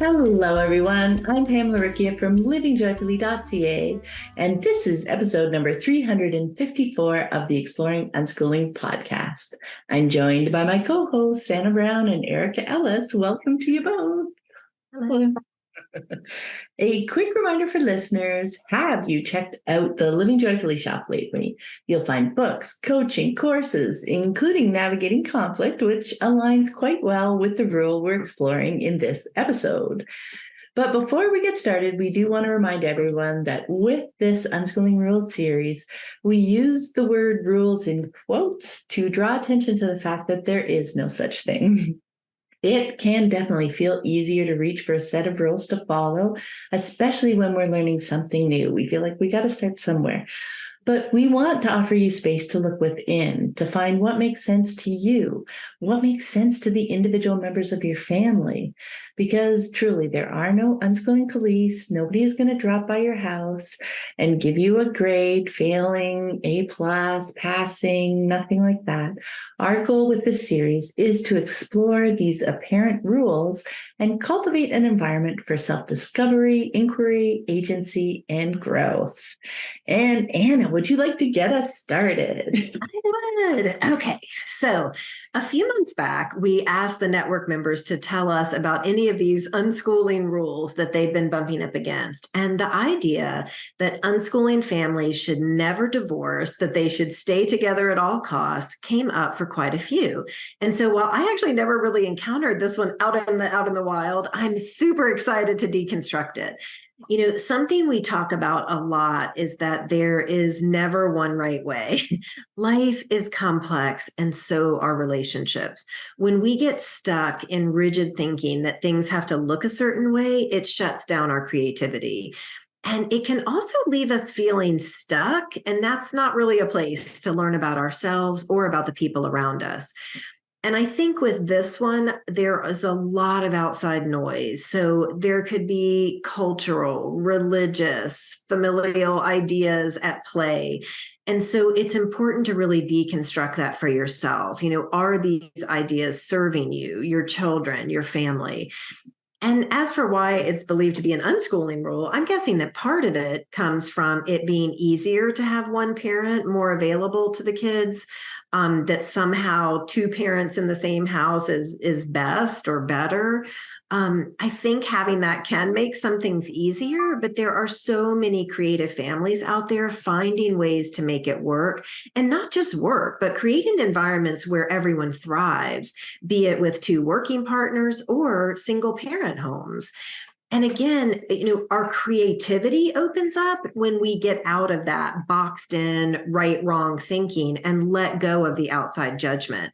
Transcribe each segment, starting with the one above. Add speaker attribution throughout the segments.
Speaker 1: Hello, everyone. I'm Pamela Rickia from livingjoyfully.ca, and this is episode number 354 of the Exploring Unschooling podcast. I'm joined by my co-hosts, Santa Brown and Erica Ellis. Welcome to you both.
Speaker 2: Hello.
Speaker 1: A quick reminder for listeners, have you checked out the Living Joyfully shop lately? You'll find books, coaching, courses, including navigating conflict, which aligns quite well with the rule we're exploring in this episode. But before we get started, we do want to remind everyone that with this Unschooling Rules series, we use the word rules in quotes to draw attention to the fact that there is no such thing. It can definitely feel easier to reach for a set of rules to follow, especially when we're learning something new. We feel like we got to start somewhere. But we want to offer you space to look within, to find what makes sense to you, what makes sense to the individual members of your family. Because truly, there are no unschooling police. Nobody is going to drop by your house and give you a grade, failing, A+, passing, nothing like that. Our goal with this series is to explore these apparent rules and cultivate an environment for self-discovery, inquiry, agency, and growth. And Anna, would you like to get us started?
Speaker 2: I would. Okay. So a few months back, we asked the network members to tell us about any of these unschooling rules that they've been bumping up against. And the idea that unschooling families should never divorce, that they should stay together at all costs, came up for quite a few. And so while I actually never really encountered this one out in the wild, I'm super excited to deconstruct it. You know, something we talk about a lot is that there is never one right way. Life is complex, and so are relationships. When we get stuck in rigid thinking that things have to look a certain way, it shuts down our creativity. And it can also leave us feeling stuck, and that's not really a place to learn about ourselves or about the people around us. And I think with this one, there is a lot of outside noise. So there could be cultural, religious, familial ideas at play. And so it's important to really deconstruct that for yourself. You know, are these ideas serving you, your children, your family? And as for why it's believed to be an unschooling rule, I'm guessing that part of it comes from it being easier to have one parent more available to the kids, that somehow two parents in the same house is best or better. I think having that can make some things easier, but there are so many creative families out there finding ways to make it work, and not just work, but creating environments where everyone thrives, be it with two working partners or single parent homes. And again, you know, our creativity opens up when we get out of that boxed in right, wrong thinking and let go of the outside judgment.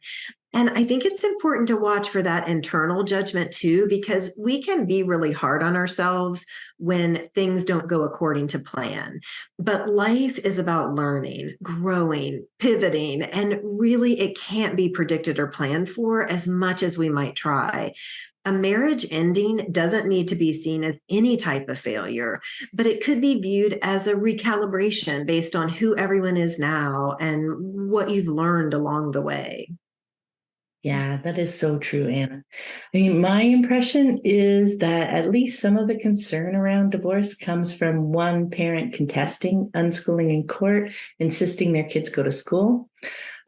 Speaker 2: And I think it's important to watch for that internal judgment too, because we can be really hard on ourselves when things don't go according to plan. But life is about learning, growing, pivoting, and really it can't be predicted or planned for as much as we might try. A marriage ending doesn't need to be seen as any type of failure, but it could be viewed as a recalibration based on who everyone is now and what you've learned along the way.
Speaker 1: Yeah, that is so true, Anna. I mean, my impression is that at least some of the concern around divorce comes from one parent contesting unschooling in court, insisting their kids go to school.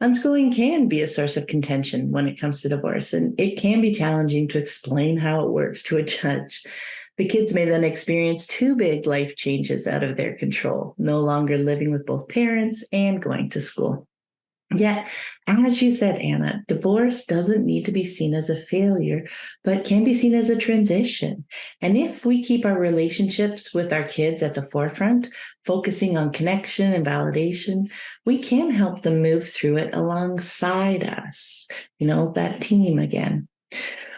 Speaker 1: Unschooling can be a source of contention when it comes to divorce, and it can be challenging to explain how it works to a judge. The kids may then experience two big life changes out of their control, no longer living with both parents and going to school. Yet, as you said, Anna, divorce doesn't need to be seen as a failure, but can be seen as a transition. And if we keep our relationships with our kids at the forefront, focusing on connection and validation, we can help them move through it alongside us. You know, that team again.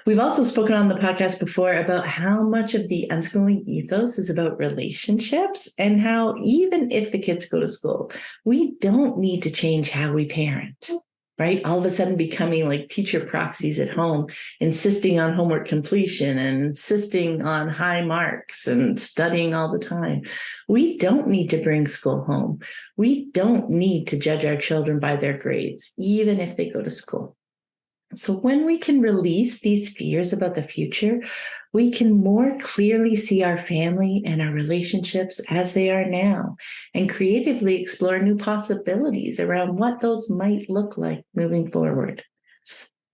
Speaker 1: We've also spoken on the podcast before about how much of the unschooling ethos is about relationships and how even if the kids go to school, we don't need to change how we parent, right? All of a sudden becoming like teacher proxies at home, insisting on homework completion and insisting on high marks and studying all the time. We don't need to bring school home. We don't need to judge our children by their grades, even if they go to school. So when we can release these fears about the future, we can more clearly see our family and our relationships as they are now and creatively explore new possibilities around what those might look like moving forward.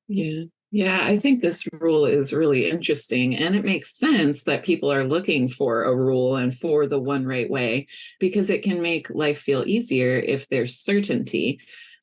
Speaker 3: Yeah. Yeah, I think this rule is really interesting. And it makes sense that people are looking for a rule and for the one right way, because it can make life feel easier if there's certainty.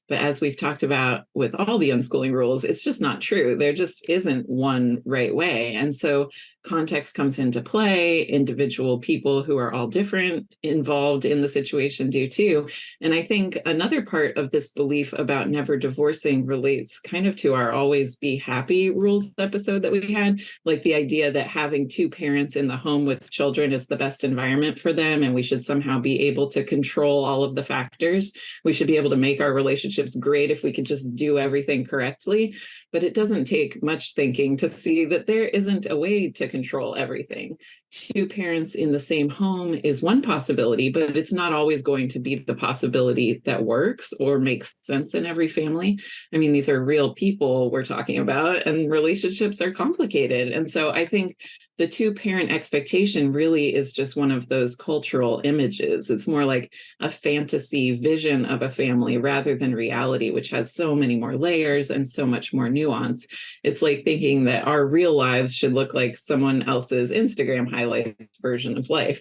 Speaker 3: But as we've talked about with all the unschooling rules, it's just not true. There just isn't one right way. And so context comes into play. Individual people who are all different involved in the situation do too. And I think another part of this belief about never divorcing relates kind of to our always be happy rules episode that we had, like the idea that having two parents in the home with children is the best environment for them. And we should somehow be able to control all of the factors. We should be able to make our relationships great if we could just do everything correctly. But it doesn't take much thinking to see that there isn't a way to control everything. Two parents in the same home is one possibility, but it's not always going to be the possibility that works or makes sense in every family. I mean, these are real people we're talking about, and relationships are complicated. And so I think the two parent expectation really is just one of those cultural images. It's more like a fantasy vision of a family rather than reality, which has so many more layers and so much more nuance. It's like thinking that our real lives should look like someone else's Instagram highlight version of life.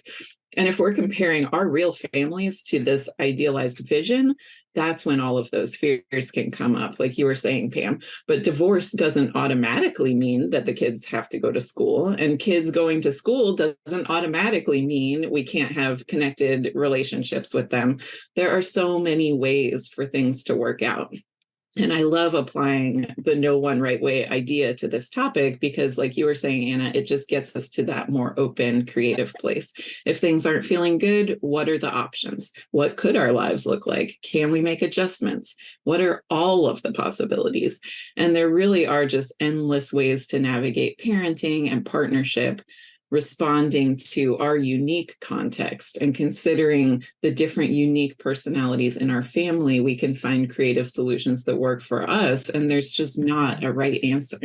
Speaker 3: And if we're comparing our real families to this idealized vision, that's when all of those fears can come up, like you were saying, Pam. But divorce doesn't automatically mean that the kids have to go to school, and kids going to school doesn't automatically mean we can't have connected relationships with them. There are so many ways for things to work out. And I love applying the no one right way idea to this topic because, like you were saying, Anna, it just gets us to that more open, creative place. If things aren't feeling good, what are the options? What could our lives look like? Can we make adjustments? What are all of the possibilities? And there really are just endless ways to navigate parenting and partnership, responding to our unique context and considering the different unique personalities in our family. We can find creative solutions that work for us, and there's just not a right answer.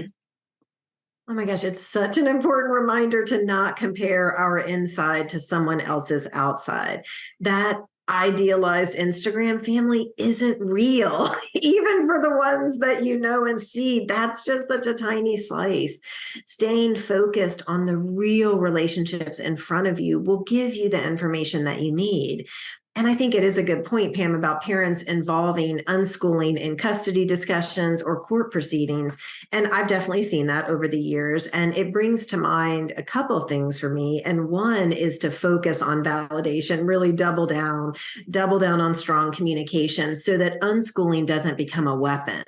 Speaker 2: Oh my gosh, it's such an important reminder to not compare our inside to someone else's outside. That idealized Instagram family isn't real, even for the ones that you know and see. That's just such a tiny slice. Staying focused on the real relationships in front of you will give you the information that you need. And I think it is a good point, Pam, about parents involving unschooling in custody discussions or court proceedings. And I've definitely seen that over the years. And it brings to mind a couple of things for me. And one is to focus on validation, really double down on strong communication so that unschooling doesn't become a weapon.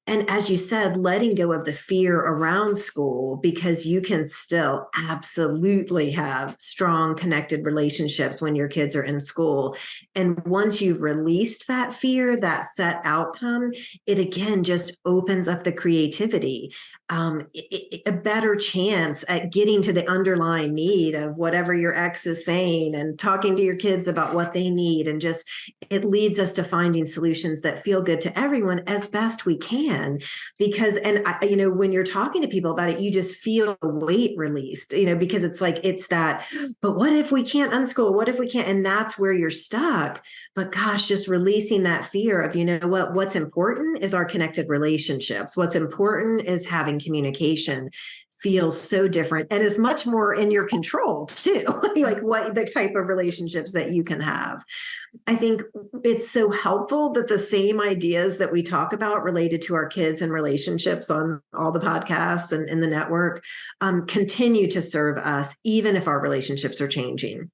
Speaker 2: And as you said, letting go of the fear around school, because you can still absolutely have strong connected relationships when your kids are in school. And once you've released that fear, that set outcome, it again just opens up the creativity, a better chance at getting to the underlying need of whatever your ex is saying and talking to your kids about what they need. And just it leads us to finding solutions that feel good to everyone as best we can. Because, and I, when you're talking to people about it, you just feel the weight released, because it's like, it's that, but what if we can't unschool? What if we can't? And that's where you're stuck. But gosh, just releasing that fear of, what's important is our connected relationships. What's important is having communication. Feels so different and is much more in your control too, like what the type of relationships that you can have. I think it's so helpful that the same ideas that we talk about related to our kids and relationships on all the podcasts and in the network continue to serve us, even if our relationships are changing.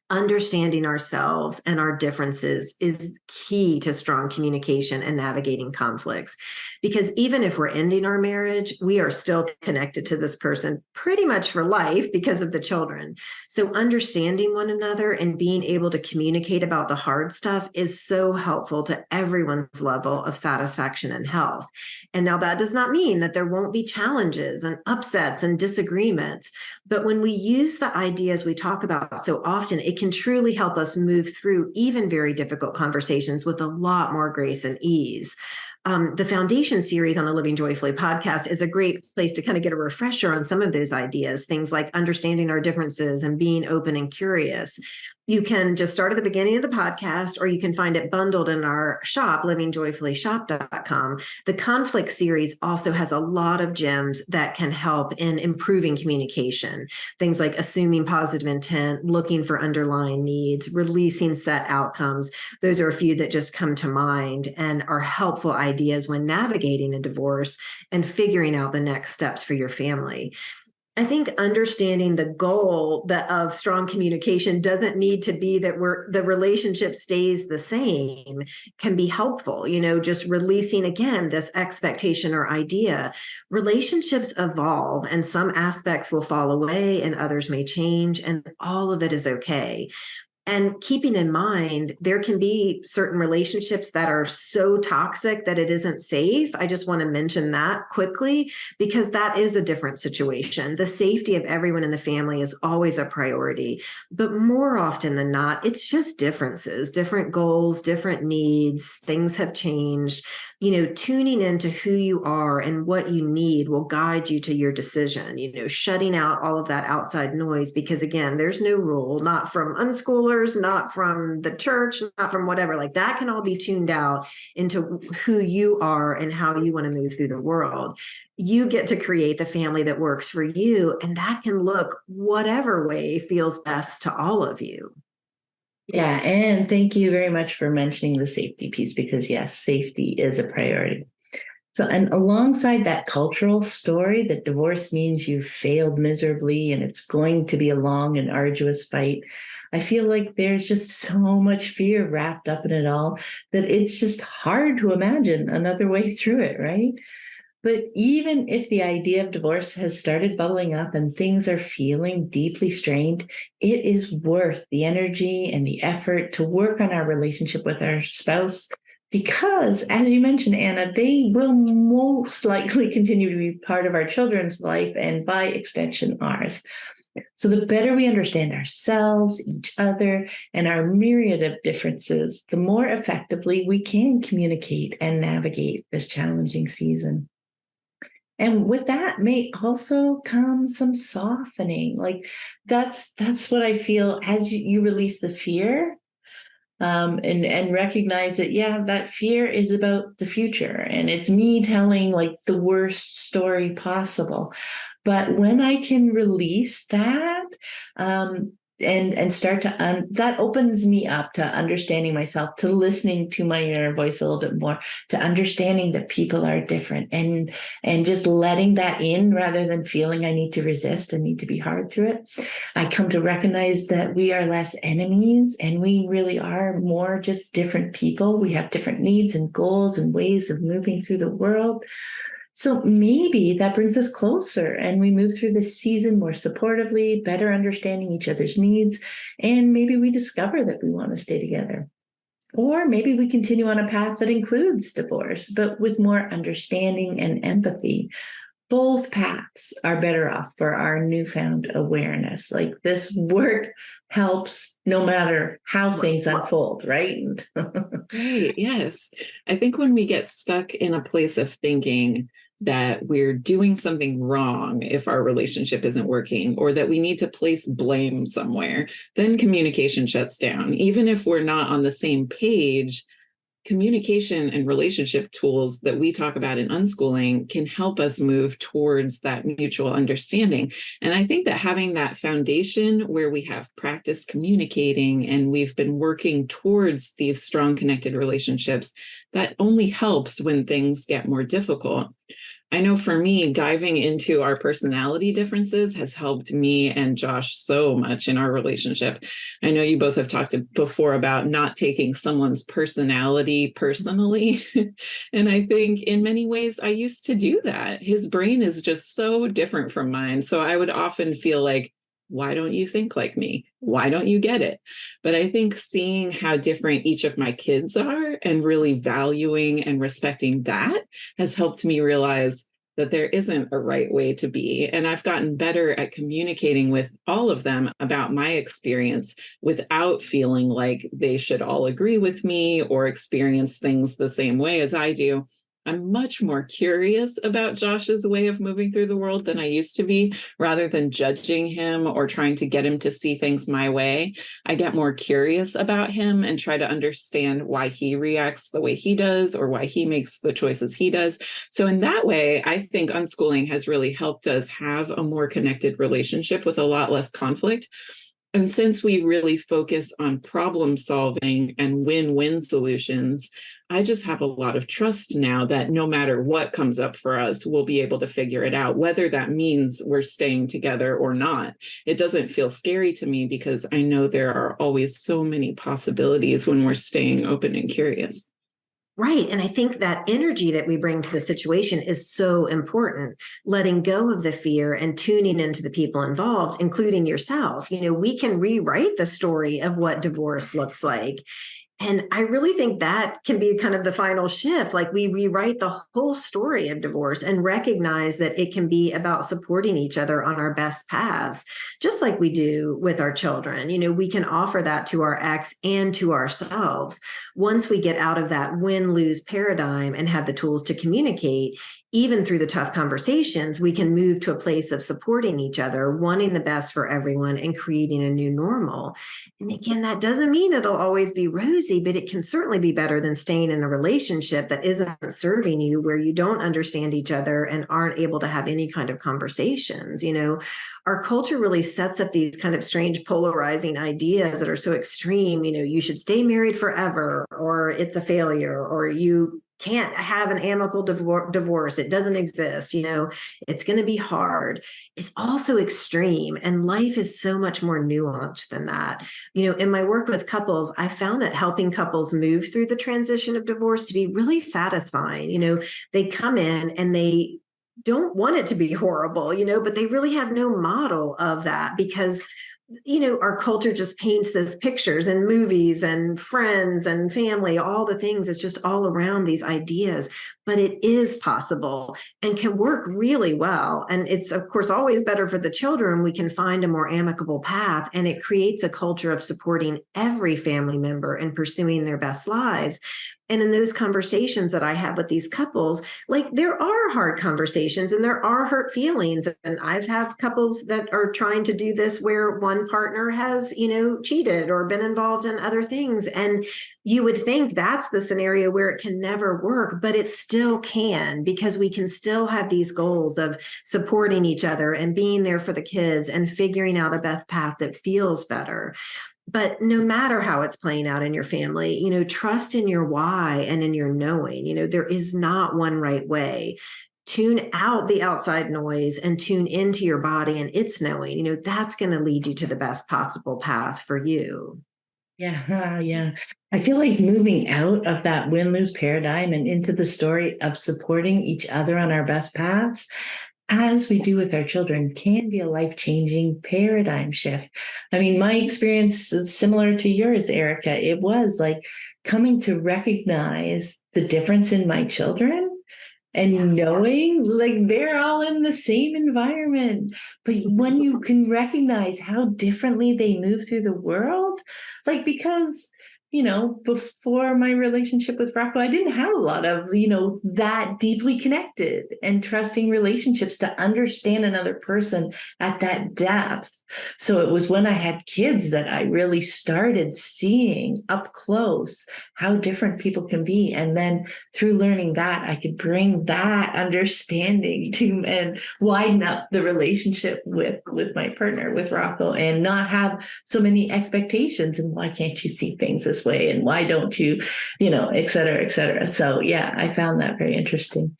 Speaker 2: Understanding ourselves and our differences is key to strong communication and navigating conflicts. Because even if we're ending our marriage, we are still connected to this person pretty much for life because of the children. So understanding one another and being able to communicate about the hard stuff is so helpful to everyone's level of satisfaction and health. And now that does not mean that there won't be challenges and upsets and disagreements. But when we use the ideas we talk about so often, it can truly help us move through even very difficult conversations with a lot more grace and ease. The Foundation series on the Living Joyfully podcast is a great place to kind of get a refresher on some of those ideas, things like understanding our differences and being open and curious. You can just start at the beginning of the podcast, or you can find it bundled in our shop, livingjoyfullyshop.com. The conflict series also has a lot of gems that can help in improving communication. Things like assuming positive intent, looking for underlying needs, releasing set outcomes. Those are a few that just come to mind and are helpful ideas when navigating a divorce and figuring out the next steps for your family. I think understanding the goal of strong communication doesn't need to be that the relationship stays the same can be helpful. Just releasing again this expectation or idea. Relationships evolve and some aspects will fall away and others may change, and all of it is okay. And keeping in mind, there can be certain relationships that are so toxic that it isn't safe. I just want to mention that quickly, because that is a different situation. The safety of everyone in the family is always a priority. But more often than not, it's just differences, different goals, different needs. Things have changed. Tuning into who you are and what you need will guide you to your decision, shutting out all of that outside noise, because again, there's no rule, not from unschoolers, not from the church, not from whatever, like that can all be tuned out into who you are and how you want to move through the world. You get to create the family that works for you, and that can look whatever way feels best to all of you.
Speaker 1: Yeah, and thank you very much for mentioning the safety piece, because yes, safety is a priority. So, and alongside that cultural story that divorce means you failed miserably and it's going to be a long and arduous fight, I feel like there's just so much fear wrapped up in it all that it's just hard to imagine another way through it, right? But even if the idea of divorce has started bubbling up and things are feeling deeply strained, it is worth the energy and the effort to work on our relationship with our spouse, because, as you mentioned, Anna, they will most likely continue to be part of our children's life and by extension ours. So the better we understand ourselves, each other, and our myriad of differences, the more effectively we can communicate and navigate this challenging season. And with that may also come some softening. Like that's what I feel as you release the fear, and recognize that, yeah, that fear is about the future and it's me telling like the worst story possible. But when I can release that, and start to that opens me up to understanding myself, to listening to my inner voice a little bit more, to understanding that people are different, and just letting that in rather than feeling I need to resist and need to be hard through it. I come to recognize that we are less enemies and we really are more just different people. We have different needs and goals and ways of moving through the world. So maybe that brings us closer and we move through this season more supportively, better understanding each other's needs, and maybe we discover that we want to stay together. Or maybe we continue on a path that includes divorce, but with more understanding and empathy. Both paths are better off for our newfound awareness. Like this work helps no matter how things unfold, right?
Speaker 3: Right. Yes. I think when we get stuck in a place of thinking that we're doing something wrong if our relationship isn't working, or that we need to place blame somewhere, then communication shuts down. Even if we're not on the same page, communication and relationship tools that we talk about in Unschooling can help us move towards that mutual understanding. And I think that having that foundation where we have practice communicating and we've been working towards these strong connected relationships, that only helps when things get more difficult. I know for me, diving into our personality differences has helped me and Josh so much in our relationship. I know you both have talked before about not taking someone's personality personally. And I think in many ways, I used to do that. His brain is just so different from mine. So I would often feel like, why don't you think like me? Why don't you get it? But I think seeing how different each of my kids are and really valuing and respecting that has helped me realize that there isn't a right way to be. And I've gotten better at communicating with all of them about my experience without feeling like they should all agree with me or experience things the same way as I do. I'm much more curious about Josh's way of moving through the world than I used to be, rather than judging him or trying to get him to see things my way. I get more curious about him and try to understand why he reacts the way he does or why he makes the choices he does. So in that way, I think unschooling has really helped us have a more connected relationship with a lot less conflict. And since we really focus on problem solving and win-win solutions, I just have a lot of trust now that no matter what comes up for us, we'll be able to figure it out, whether that means we're staying together or not. It doesn't feel scary to me because I know there are always so many possibilities when we're staying open and curious.
Speaker 2: Right. And I think that energy that we bring to the situation is so important, letting go of the fear and tuning into the people involved, including yourself. We can rewrite the story of what divorce looks like. And I really think that can be kind of the final shift. Like we rewrite the whole story of divorce and recognize that it can be about supporting each other on our best paths, just like we do with our children. We can offer that to our ex and to ourselves. Once we get out of that win-lose paradigm and have the tools to communicate, even through the tough conversations, we can move to a place of supporting each other, wanting the best for everyone, and creating a new normal. And again, that doesn't mean it'll always be rosy, but it can certainly be better than staying in a relationship that isn't serving you, where you don't understand each other and aren't able to have any kind of conversations. Our culture really sets up these kind of strange polarizing ideas that are so extreme. You should stay married forever, or it's a failure, or you can't have an amicable divorce. It doesn't exist. It's going to be hard. It's also extreme. And life is so much more nuanced than that. In my work with couples, I found that helping couples move through the transition of divorce to be really satisfying. They come in and they don't want it to be horrible, but they really have no model of that because our culture just paints this pictures and movies and friends and family, all the things. It's just all around these ideas, but it is possible and can work really well. And it's, of course, always better for the children. We can find a more amicable path, and it creates a culture of supporting every family member and pursuing their best lives. And in those conversations that I have with these couples, like there are hard conversations and there are hurt feelings. And I've had couples that are trying to do this where one partner has, cheated or been involved in other things. And you would think that's the scenario where it can never work, but it still can, because we can still have these goals of supporting each other and being there for the kids and figuring out a best path that feels better. But no matter how it's playing out in your family, trust in your why and in your knowing. There is not one right way. Tune out the outside noise and tune into your body and its knowing. That's going to lead you to the best possible path for you.
Speaker 1: Yeah, yeah. I feel like moving out of that win-lose paradigm and into the story of supporting each other on our best paths, as we do with our children, can be a life-changing paradigm shift. I mean, my experience is similar to yours, Erica. It was like coming to recognize the difference in my children and knowing like they're all in the same environment. But when you can recognize how differently they move through the world, like because before my relationship with Rocco, I didn't have a lot of, that deeply connected and trusting relationships to understand another person at that depth. So it was when I had kids that I really started seeing up close how different people can be. And then through learning that, I could bring that understanding to and widen up the relationship with my partner, with Rocco, and not have so many expectations. And why can't you see things this way? And why don't you, et cetera, et cetera. So yeah, I found that very interesting.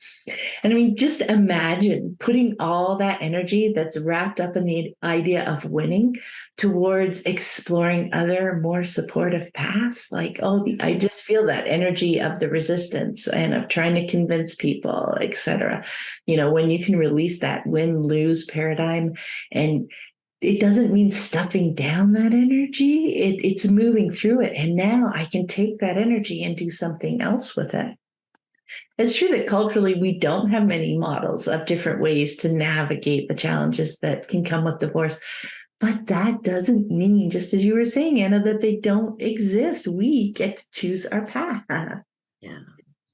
Speaker 1: And I mean, just imagine putting all that energy that's wrapped up in the idea of winning towards exploring other more supportive paths. Like, I just feel that energy of the resistance and of trying to convince people, et cetera. When you can release that win-lose paradigm, and it doesn't mean stuffing down that energy. It's moving through it. And now I can take that energy and do something else with it. It's true that culturally we don't have many models of different ways to navigate the challenges that can come with divorce. But that doesn't mean, just as you were saying, Anna, that they don't exist. We get to choose our path.
Speaker 2: Yeah.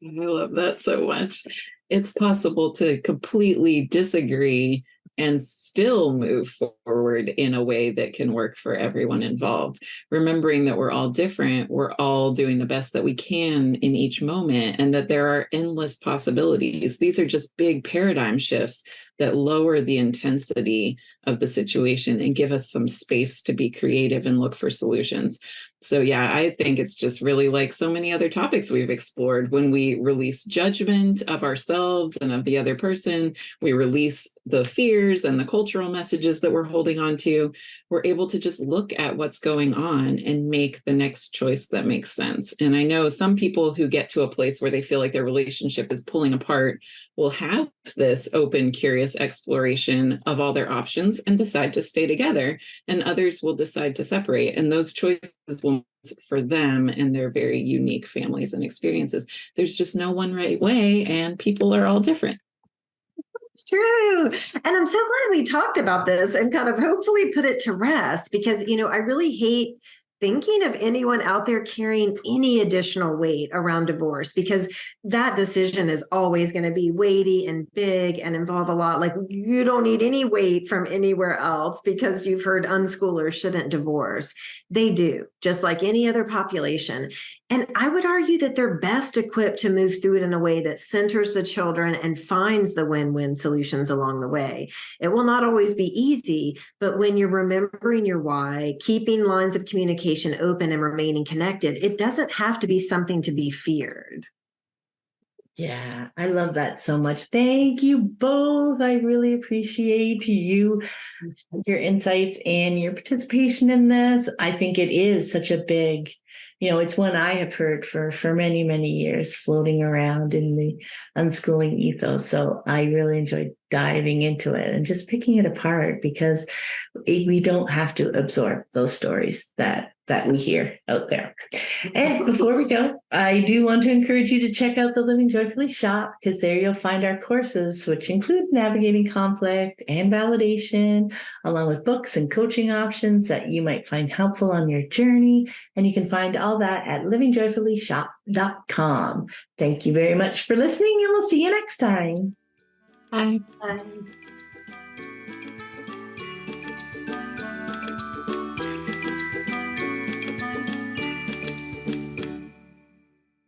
Speaker 3: I love that so much. It's possible to completely disagree and still move forward in a way that can work for everyone involved. Remembering that we're all different, we're all doing the best that we can in each moment, and that there are endless possibilities. These are just big paradigm shifts that lower the intensity of the situation and give us some space to be creative and look for solutions. So, yeah, I think it's just really like so many other topics we've explored. When we release judgment of ourselves and of the other person, we release the fears and the cultural messages that we're holding on to. We're able to just look at what's going on and make the next choice that makes sense. And I know some people who get to a place where they feel like their relationship is pulling apart will have this open, curious exploration of all their options and decide to stay together. And others will decide to separate. And those choices will for them and their very unique families and experiences. There's just no one right way, and people are all different.
Speaker 2: It's true. And I'm so glad we talked about this and kind of hopefully put it to rest because, I really hate thinking of anyone out there carrying any additional weight around divorce because that decision is always going to be weighty and big and involve a lot. Like you don't need any weight from anywhere else because you've heard unschoolers shouldn't divorce. They do, just like any other population. And I would argue that they're best equipped to move through it in a way that centers the children and finds the win-win solutions along the way. It will not always be easy, but when you're remembering your why, keeping lines of communication open and remaining connected, it doesn't have to be something to be feared.
Speaker 1: Yeah, I love that so much. Thank you both. I really appreciate your insights and your participation in this. I think it is such a big, it's one I have heard for many, many years floating around in the unschooling ethos. So I really enjoyed diving into it and just picking it apart because we don't have to absorb those stories that we hear out there. And before we go, I do want to encourage you to check out the Living Joyfully shop because there you'll find our courses, which include navigating conflict and validation, along with books and coaching options that you might find helpful on your journey. And you can find all that at livingjoyfullyshop.com. Thank you very much for listening, and we'll see you next time.
Speaker 3: Bye.
Speaker 2: Bye.